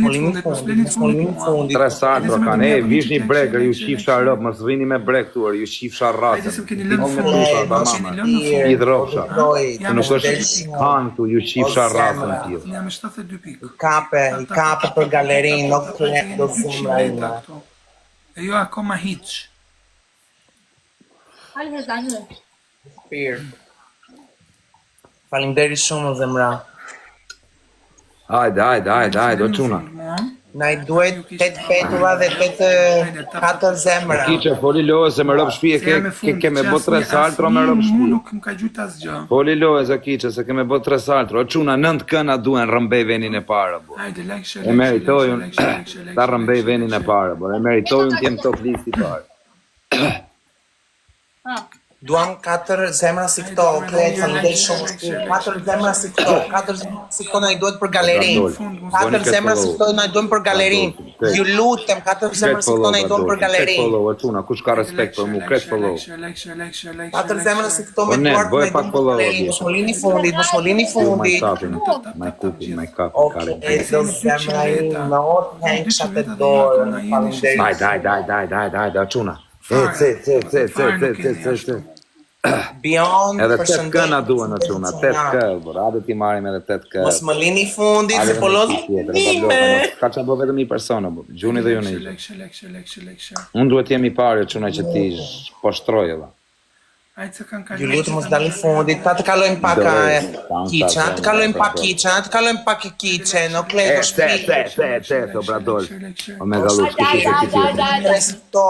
sartro kanë, vishni bregër, ju shifsha rob, mos vini me breg tuar, ju shifsha Hajde rrasën. se më keni lënë në fund. I dhrofsha. Nuk është kanë tu, ju shifsha rrasën tillë. Jam me 72 pikë. I kape për galerinë, nuk Klet do zemra ime. E jo akoma hiç. Hajde, zanjë. Faleminderit shumë o zemra. Hajde, o çuna. Na I duhet 8 petura dhe 4 zemra. Kiçe, foli loje se me rob shtëpi ke me bë 3 saltro me rob shtëpi. Nuk më ka gjujt asgjë. Foli loje se kiçe se ke me bë 3 saltro. O çuna, 9 këna duhen rrëmbej venin e parë, bo. Hajde, like, share. E meritojun ta rrëmbej venin e parë, bo. E meritojun të jem top list I parë. Duam 4 zemra si këto, Klet, faleminderit shumë. 4 zemra si këto, 4 zemra si këto na I duhet për galerinë. 4 zemra si këto na I duhen për galerinë. Ju lutem, 4 zemra si këto na I duhen për galerinë. Kret follow, o çuna, kush ka respekt për mu, kret follow. 4 zemra si këto me duart na I duhen për galerinë. Mos më lini fundit. My cup, Okej, do zemra ime, me ot hengshat e dorë. Faleminderit. Hajde, o çuna. Ec. Beyond Edhe 8 përshëndetje. këna duhen o çuna, 8 kë, bro. Hajde ti marrim edhe 8 kë. Mos më lini fundit, se po lodh nime. Ka që bo vetëm 1 person, bo. Gjuni dhe ju në Like, share. Unë duhet jemi pari, çuna që ti po shtroj edhe. Hajde se kanë Ju lutem mos dalni fundit, ta të kalojmë pak kiçe, të kalojmë pak kiçe, no Klet, O Bradolf. O Megalux, kush ishte ki tjetër? Presto,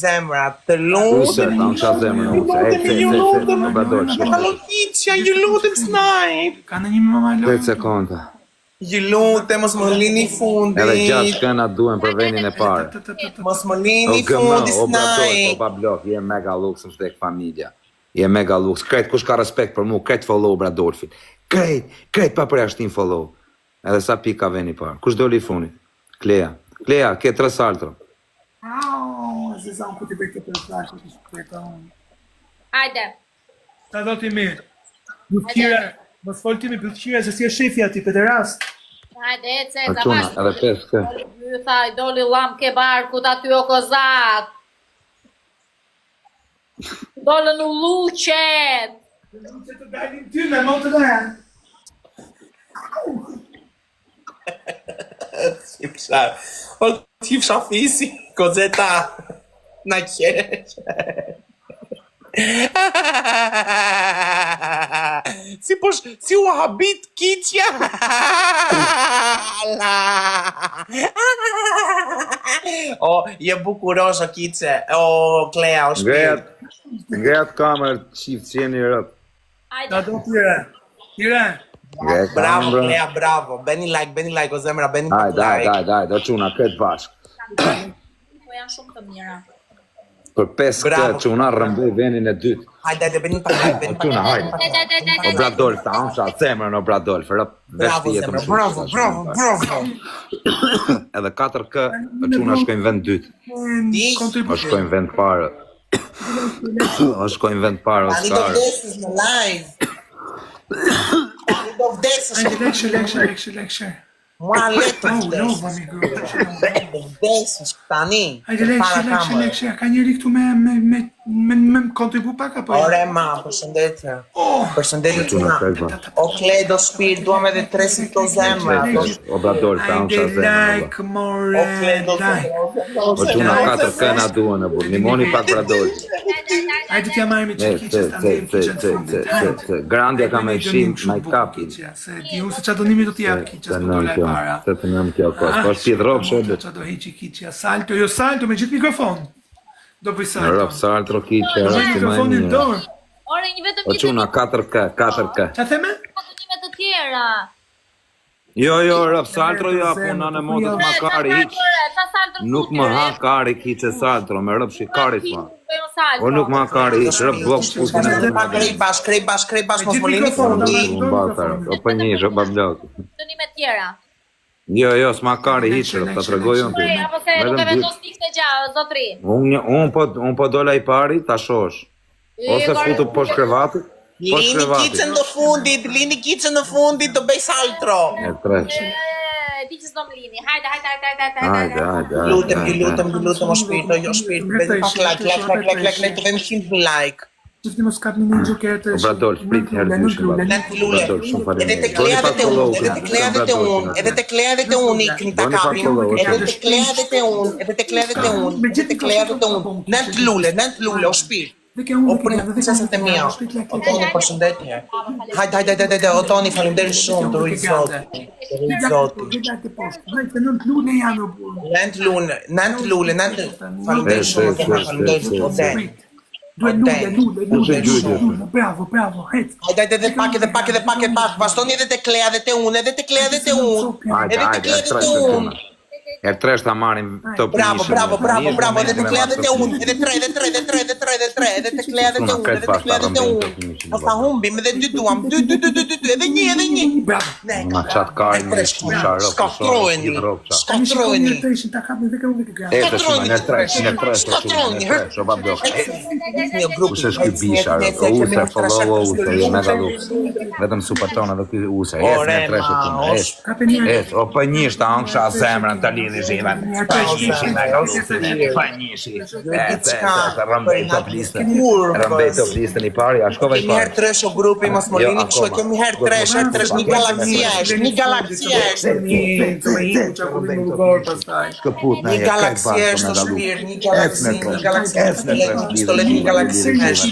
zemra, të Use, lutem. ta unë qa zemrën, use. O Bradolf, Kaloj kiçja, ju lutem snajp. Kanë një mama 8 sekonda. Ju lutem mos më lini Edhe 6 fundit. këna duhen për venin e parë. Mos më O lini gëmë, fundit o Bradolf, o snajp. Bablok, je Megalux, më shtek familja. Je Megalux, krejt kush ka respekt për mu, krejt follow Bradolfin. Krejt pa për jashtin follow. Edhe sa pika veni parë. Kush doli I funit? Klea, ke 3 saltro. Se sa unë ku t'i bëjtë të përflashë, të shpeta unë. Hajde. Ta do t'i mirë. Butqire, mos fol ti me butqire, se si e shefja ti, për të rast. Hajde, ece, O çuna, edhe 5 kë. Doli lam ke barkut aty o kozat. Dolën u luqet. Që të dalin ty me motë dhe. Tifsha fisi, kozeta, na qesh. Si u habit kiçja. O, je bukurosh o kiçe, o Klea, o shpirt. Ngrejat kamerë, qift që jeni rëp. Ta Hajde. do tire. Bravo, Klea, bravo. Beni like, o zemra, beni pak like. Hajde, o çuna, këtë bashkë. Po janë shumë të mira. Për 5 Bravo. këtë çuna rrëmbej venin e dytë. Hajde, beni pak like, beni pak Çuna, like. hajde. O Bradolf, ta unsha zemrën o Bradolf, rëp, veç Bravo, ti jetëm zemra, bravo. Edhe 4 kë, o çuna shkojnë vend dytë. O shkojnë vend parë. O shkojnë vend parë, o Tani do s'ka. vdesis në live. Tani do vdesis. Hajde, like, share. Mua letë Oh, vdesis. love, amigo. Do vdesis tani. Hajde, Para like, kamerës. share. Ka njëri këtu me më kontribu pak apo? Ore ma, përshëndetje. Përshëndetje Çuna tuna. kaq. O Kledo Shpir, duam edhe 300 to zemra. Obrador, ta unë qa zemë. Like, more O Kledo like. Po çuna 4 këna duhen e burr. Limoni pak Obrador. Hajde t'ja marrë me qiqiqës. Grandja ka me shim, ma i kapi. Se di unë se qa donimi do t'jap qiqës për dola e para. Të nëmë kjo kohë. Po shpit ropshë edhe. Qa do hiqi qiqja. Salto, jo salto, me gjithë mikrofon. Do bëj Në salto. rop salt rokiqe, Me gjithë rop si ma e mikrofonin mirë. dorë. Ore, një vetëm Po një çuna 4K. Qa theme? të të tjera. Jo, rop saltro ja puna në modët ma kari hiq. Nuk më ha kari kiqe saltro, me rop shi kari fa. O nuk më ha kari hiq, rop blok putin e Pa krej bash, mos më lini fundi. O për njësh, o bablok. Dënime tjera. Jo, s'ma kari hiq, rop, ta tregoj unë ty. Apo se nuk e vendos pikë të gjallë, zotri. Unë po dola i pari, ta shosh. Ose futu poshtë krevatit, poshtë Lini krevatit. kicën në fundit, do bëj saltro. E tresh. Ti që s'do më lini. Hajde. Lutem, o shpirto, jo shpirt, bëj pak like, të vem 100 like. Qifti mos kap një gjokete. Obrador, prit herë dyshë, bab. Obrador, shumë falim. Edhe të kleave të unë, ikni ta kapim. Edhe të kleave të unë. Nën të lule, o shpirt. O princesat e mia. O Toni, përshëndetje. Hajde, o Toni, faleminderit shumë, të rujt zoti. Nën të lule, faleminderit shumë, faleminderit shumë. Lule, bravo, hec. Hajde, pak, bastoni edhe të klea dhe të unë, edhe të klea dhe të unë. Edhe të klea dhe të unë. E tresh ta marim të Bravo, edhe të klea dhe të unë, edhe tre, edhe të klea dhe të unë. Mos ta humbim, edhe dy duam, dy, edhe një. Bravo. Ma qatë kari me shkusha rëpë. Skatrojeni. E të shumë, në tresh, o bablok. Use shky bisha rëpë, use follow, use, jo mega lux. Vetëm super tona dhe kuj use, es në tresh e tim, es, o për njësht ta angsha zemrën të lidhi zhiven. Për njëshi në rëmbej top listën. Rëmbej top listën i pari, a shkova i Kemi herë pari. tresh o grupi, mos më lini kështu, kemi herë tresh, një galaksi është. Shkëput në Një galaksi është, o shpirë, një galaksi është.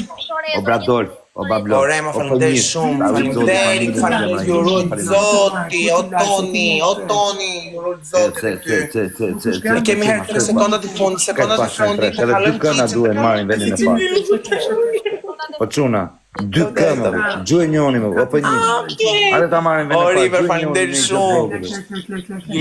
O Bradolf, o Bablok, Ore, ma faleminderit shumë, faleminderit, ju rujt zoti, o Toni, ju rujt zoti ty. Ne kemi herë 3 sekondat i fundit, të edhe kalojmë dy këna duhen marrin vendin e parë. Po çuna, dy këna, gjuhë njoni më, o për një. Hajde ta marrin vendin e parë. River, faleminderit shumë.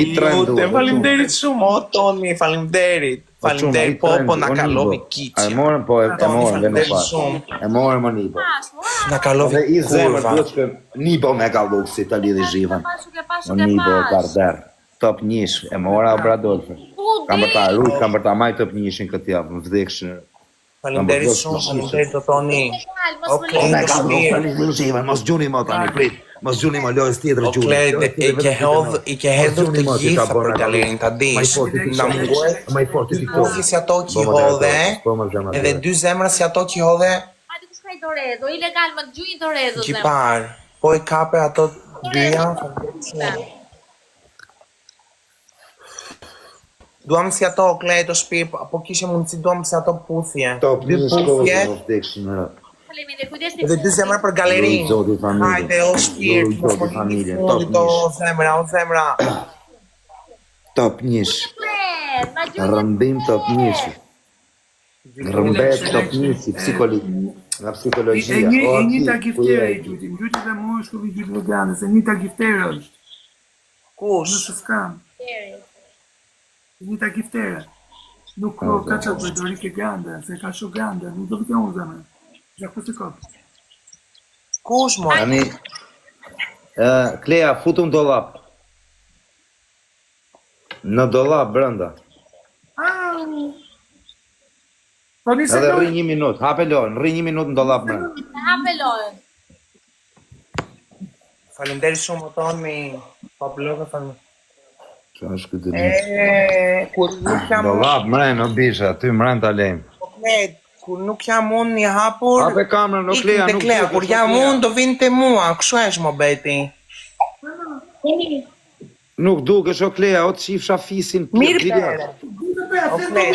I trendu. Faleminderit shumë, o Toni, faleminderit. Faleminderit, po na kalovi kiqi. E morën vendin e parë. E morën më nipo. Na kalovi Dhe i zemër kurva. duhet që nipo me ka luksi të lidhi zhivën. O nipo karder. Top njësh, e mora o Bradolfe. Kam për ta rujt, kam për ta maj top njëshin këtë javë, më vdekshë. Faleminderit shumë, faleminderit o Toni. O me ka luksi të lidhi zhivën, mos gjuni më tani, prit. Mos gjuni më lojës tjetër O gjuni. Klet, i ke hedhur të gjitha për galerin ta dish. Na munguet Më i forti ti këto. kufi si ato që i hodhe, edhe dy zemra si ato që i hodhe Hajde ku shkaj Doredo, ilegal më të gjuj Doredo. që parë. Po i kape ato dyja. Duam si ato Klet o shpirë, po kishe mundësi duam si ato puthje. Top Dy një shkollë puthje, të vdekshë në rëpë. Faleminderit, kujdesni. edhe dy zemra për galerin. Zoti familje. Hajde o shpirë, Zoti mos më familje, lini top fundit o njësh. zemra. Top njësh. Na gjuj. Rëmbim top njëshi. Rëmbet top njëshi, nga psikologjia. E një ta giftere i gjutim, gjutim dhe mu është këvi gjitë vegane, se një ta giftere është, Kush? nëse s'kam, një ta giftere. Nuk ka që të dorike grande, se ka shumë grande, nuk do të kjo unë zemë. Gjakë të kopë. Kush mo? Tani, Klea, futu në dolap. Në dolap, brenda. Po një se Edhe dojë, rri 1 minut, hape lojën, rri 1 minut në dolap brenda. Hape lojën. Faleminderit shumë o Toni. Pa blogë faleminderit. Që është këtë një? Kur nuk jam Dolap, mren, o bisha, ty mren të lejmë. Klet, kur nuk jam unë i hapur. Hape kamerën, o Klea, ikin te nuk Klea, duket, kur o jam Klea. unë do vinë te mua, kështu është mo beti. Nuk dukesh, o Klea, o të qifsha fisin. Mirë direkt. bere. Okej.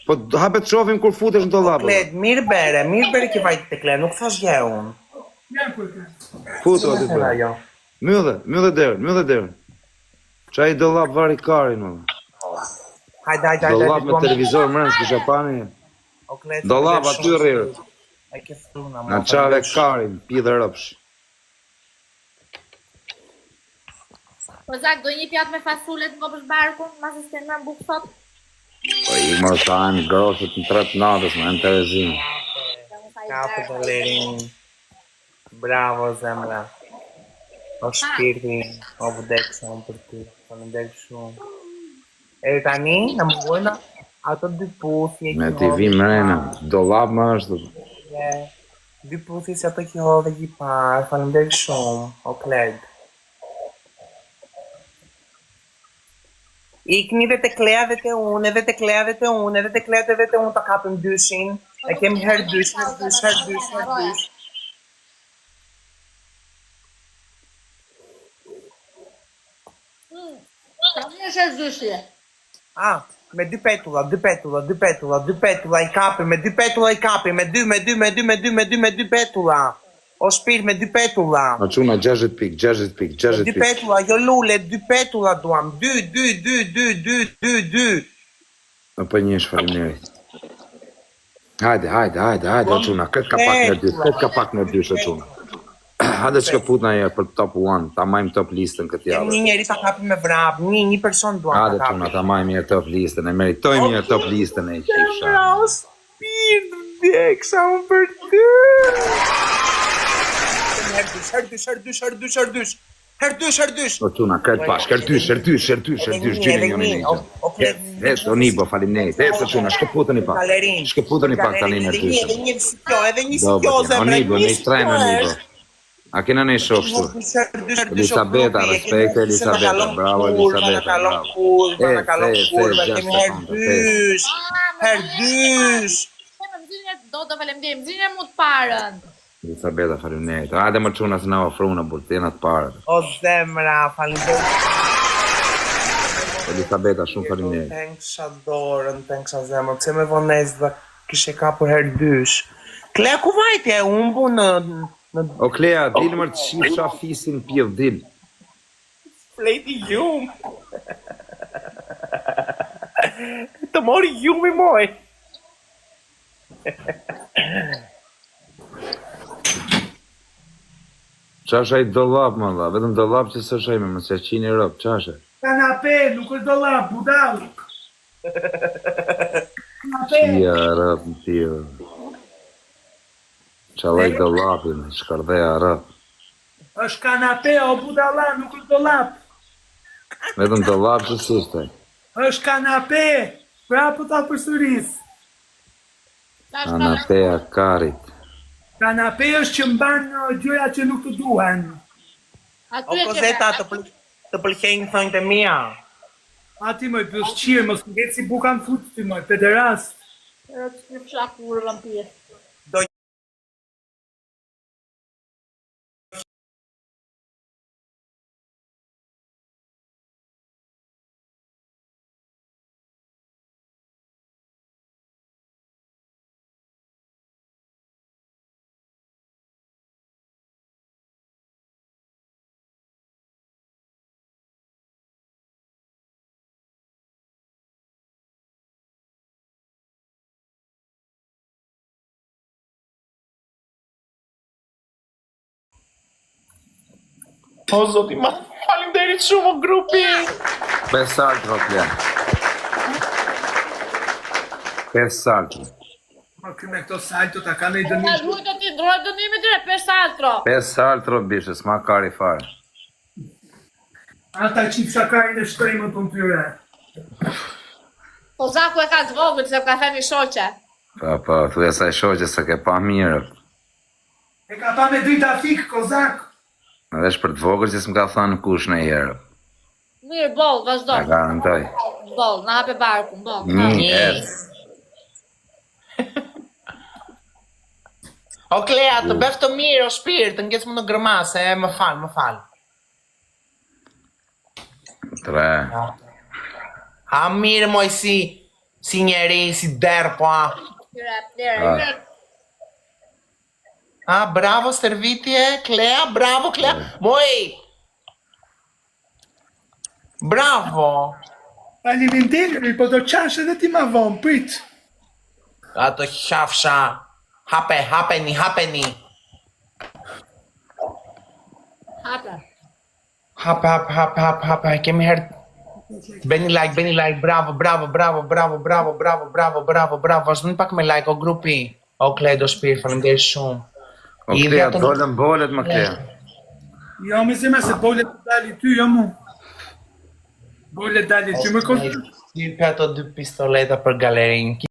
Po hape të shofim kur futesh në dollap. Kled, mirë bere ki vajtë te Klea, nuk thash gjë unë. Futu aty Era bërë. jo. Myllë derën. Qa i dollap vari karin, o. Hajde. Dollap me televizor mërën, s'kisha pani. Dollap aty rrirë. Ai ke fruna, Në qave karin, pi dhe rëpsh. Kozak, do një pjatë me fasule të ngopësh barkun, masë s'ke në bukë sot? Po i mërë sa e në groshët në 3 natës, në në Terezinë. Kapo Galerin. Bravo zemra. O shpirti, o vdeksa unë për ty. Faleminderit shumë. E tani, në mëgojna ato dy puthje. Me t'i vi mrena, dollap më është. Dy puthje si ato ki hodhe ki parë. Faleminderit shumë, o Kled. Ikni dhe te Klea dhe te unë, edhe te Klea dhe te unë, edhe te Klea dhe te unë ta kapim dyshin. E kemi her dysh. Ta një është zyshje. Me dy petulla, i kapi, me dy petulla i kapi, me dy petulla. O shpirt me dy petulla. A quna 60 pik. Dy petulla, jo lule, dy petulla duam. Dy. Në për njësh faleminderit. Hajde, o quna, këtë ka pak në dy, shë quna. Hajde që ka put në e për top 1, ta majmë top listën këtë javë. Një njeri ta kapi me vrap, një person duam Hajde ta quna, kapi. ta majmë e top listën, e meritojmë një top listën e qifsha. O shpirt, vdeksa unë për ty. Herdysh. O quna, këtë bashk, herdysh, gjyni një një. Hes, o nibo, faleminderit. Hes, o quna, shkëputën i pak. Tani në herdysh. Edhe një sikjo, O zemre, nibo, në i trajnë o nibo. A kena në i shokështu? Elisabeta, respekt Elisabeta, bravo Elisabeta, bravo. Herdysh. Do të faleminderit, mëzine mu të parën. Elisabeta, faleminderit. Hajde më quna se na ofru në burtina të parët. O zemra, faleminderit. Elisabeta, shumë faleminderit. Tenksha dorën, tenksha zemrën, pse me vones dhe kishe kapur herdysh. Klea, ku vajtje, unë bu në... O Klea, dilë mërë të shifsha fisin pjevë, dilë. Flejti gjumë. Të mori gjumi moj. Qa është ajtë dollap, më dha, vetëm dollap që së shajme, më se qini rëpë, qa është? Kanape, nuk është dollap, budal. Qia rëpë në tjë. Qa laj dollapin, shkardheja rëpë. Është kanape, o budala, nuk është dollap. Vetëm dollap që së shtaj. Është kanape, prapë ta përsëris. Kanapeja karit. Kanape është që mban gjëra që nuk të duhen. O Kozeta, të pëlqenjë thonjë të mia. Ati më pëlqirë, mos ngec si bukan futë ti më, pederast. Pero të një fshakur rëmpirë. O zoti, ma faleminderit shumë o grupi. 5 saltë, o Klea. 5 saltë. Më kë me këto salto ta kanë i dënish. Duhet të ti drojë dënimi të 5 altro. 5 saltë, ro bishë, s'ma kari farë. Ata qip shakarin e shtrejmë të në tyre. Po Zaku e ka të vogël se ka themi shoqe. Po, thuja saj shoqe se ke pa mirë. E ka pa me drita fik, kozak. Edhe është për të vogël që s'm ka thënë kush në herë. Mirë, bol, vazhdo. Ta garantoj. Bol, na hape barku, bol. Një, O Klea, të bëf të mirë, o shpirt, të ngesë më në grëmase, më fal. 3. A mirë moj si njeri, si derë, po a. A, bravo servitje, Klea, bravo Klea. Moj! Bravo! Faleminderit, po do qash edhe ti ma vonë, prit. Ato qafsha. Hapeni. Hape, kemi herë. Beni like, bravo, është në pak me like, o grupi. O Klej, do shpirë, faleminderit shumë. O Klea, dolën bolet më Klea. Jo, me zema se bolet dali ty, jo mu. Bolet dali ty, më kofë. Si për ato 2 pistoleta për galerinë.